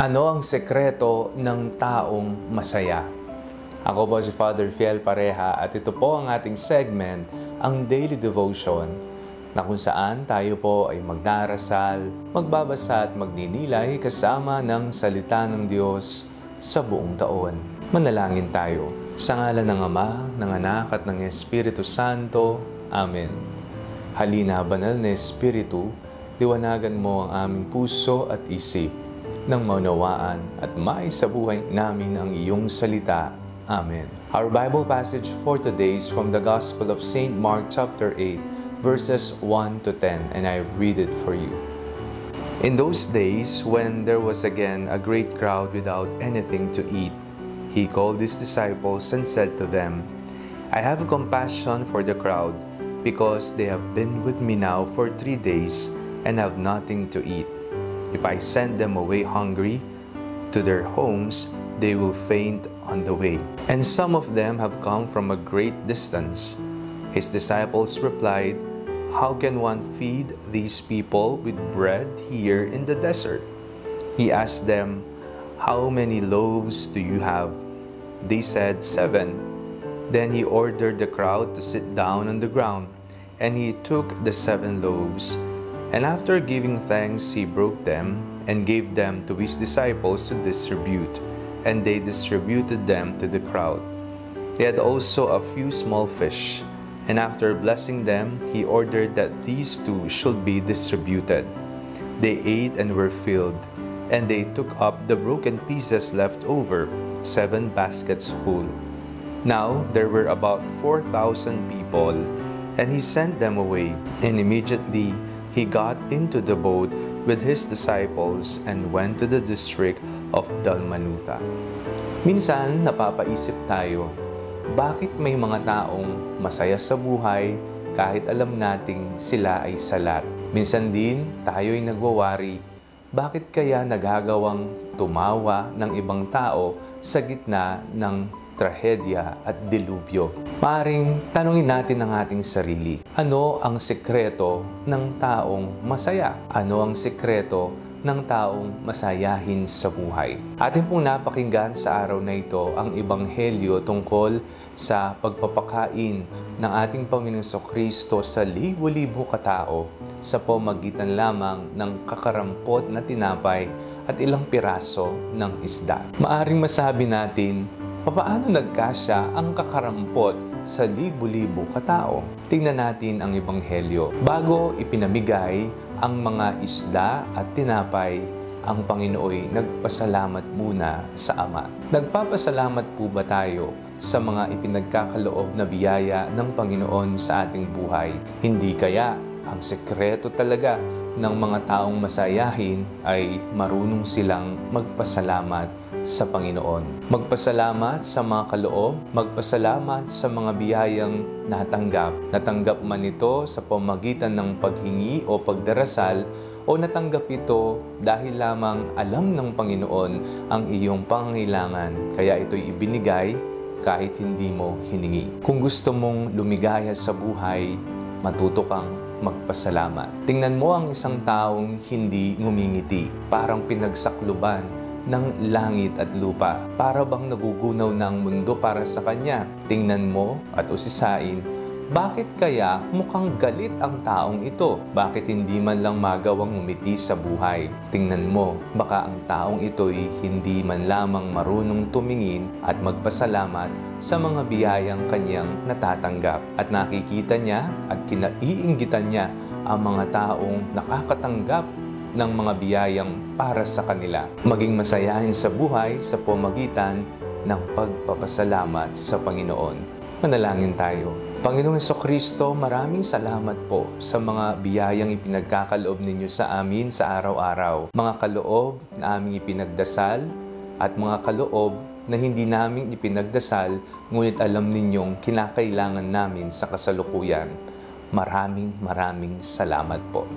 Ano ang sekreto ng taong masaya? Ako po si Father Fiel Pareha at ito po ang ating segment, ang Daily Devotion, na kung saan tayo po ay magdarasal, magbabasa at magninilay kasama ng salita ng Diyos sa buong taon. Manalangin tayo. Sa ngalan ng Ama, ng Anak at ng Espiritu Santo. Amen. Halina, banal na Espiritu, liwanagan mo ang aming puso at isip nang maunawaan at maisabuhay namin ang iyong salita. Amen. Our Bible passage for today is from the Gospel of St. Mark chapter 8, verses 1 to 10, and I read it for you. In those days, when there was again a great crowd without anything to eat, he called his disciples and said to them, I have compassion for the crowd, because they have been with me now for 3 days and have nothing to eat. If I send them away hungry to their homes, they will faint on the way. And some of them have come from a great distance. His disciples replied, How can one feed these people with bread here in the desert? He asked them, How many loaves do you have? They said, 7. Then he ordered the crowd to sit down on the ground, and he took the 7 loaves. And after giving thanks, he broke them and gave them to his disciples to distribute. And they distributed them to the crowd. They had also a few small fish. And after blessing them, he ordered that these too should be distributed. They ate and were filled. And they took up the broken pieces left over, 7 baskets full. Now there were about 4,000 people. And he sent them away. And immediately he got into the boat with his disciples and went to the district of Dalmanutha. Minsan, napapaisip tayo, bakit may mga taong masaya sa buhay kahit alam nating sila ay salat? Minsan din, tayo'y nagwawari, bakit kaya nagagawang tumawa ng ibang tao sa gitna ng trahedya at dilubyo? Maaring tanungin natin ang ating sarili, ano ang sekreto ng taong masaya? Ano ang sekreto ng taong masayahin sa buhay? Atin pong napakinggan sa araw na ito ang ebanghelyo tungkol sa pagpapakain ng ating Panginoong Kristo sa libo-libo katao sa pamamagitan lamang ng kakarampot na tinapay at ilang piraso ng isda. Maaring masabi natin, papaano nagkasya ang kakarampot sa libo-libo katao? Tingnan natin ang ebanghelyo. Bago ipinamigay ang mga isda at tinapay, ang Panginooy nagpasalamat muna sa Ama. Nagpapasalamat po ba tayo sa mga ipinagkakaloob na biyaya ng Panginoon sa ating buhay? Hindi kaya ang sekreto talaga ng mga taong masayahin ay marunong silang magpasalamat sa Panginoon. Magpasalamat sa mga kaloob, magpasalamat sa mga biyayang natanggap. Natanggap man ito sa pamamagitan ng paghingi o pagdarasal, o natanggap ito dahil lamang alam ng Panginoon ang iyong pangangailangan, kaya ito'y ibinigay kahit hindi mo hiningi. Kung gusto mong lumigaya sa buhay, matuto kang magpasalamat. Tingnan mo ang isang taong hindi ngumingiti, parang pinagsakluban ng langit at lupa. Para bang nagugunaw na ang mundo para sa kanya. Tingnan mo at usisain, bakit kaya mukhang galit ang taong ito? Bakit hindi man lang magawang ngumiti sa buhay? Tingnan mo, baka ang taong ito'y hindi man lamang marunong tumingin at magpasalamat sa mga biyayang kanyang natatanggap. At nakikita niya at kinaiinggitan niya ang mga taong nakakatanggap ng mga biyayang para sa kanila. Maging masayahin sa buhay sa pamamagitan ng pagpapasalamat sa Panginoon. Manalangin tayo. Panginoong Kristo, maraming salamat po sa mga biyayang ipinagkakaloob ninyo sa amin sa araw-araw. Mga kaloob na aming ipinagdasal at mga kaloob na hindi namin ipinagdasal, ngunit alam ninyong kinakailangan namin sa kasalukuyan. Maraming salamat po.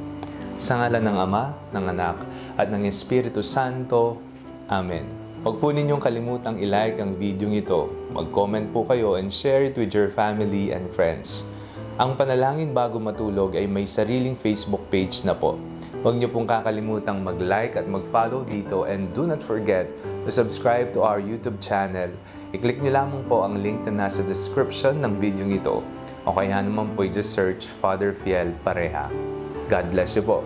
Sa ngalan ng Ama, ng Anak, at ng Espiritu Santo. Amen. Huwag po ninyong kalimutang i-like ang video ito. Mag-comment po kayo and share it with your family and friends. Ang Panalangin Bago Matulog ay may sariling Facebook page na po. Huwag niyo pong kakalimutang mag-like at mag-follow dito, and do not forget to subscribe to our YouTube channel. I-click niyo lamang po ang link na nasa description ng video ito. O kaya naman po, just search Father Fiel Pareha. God bless you po.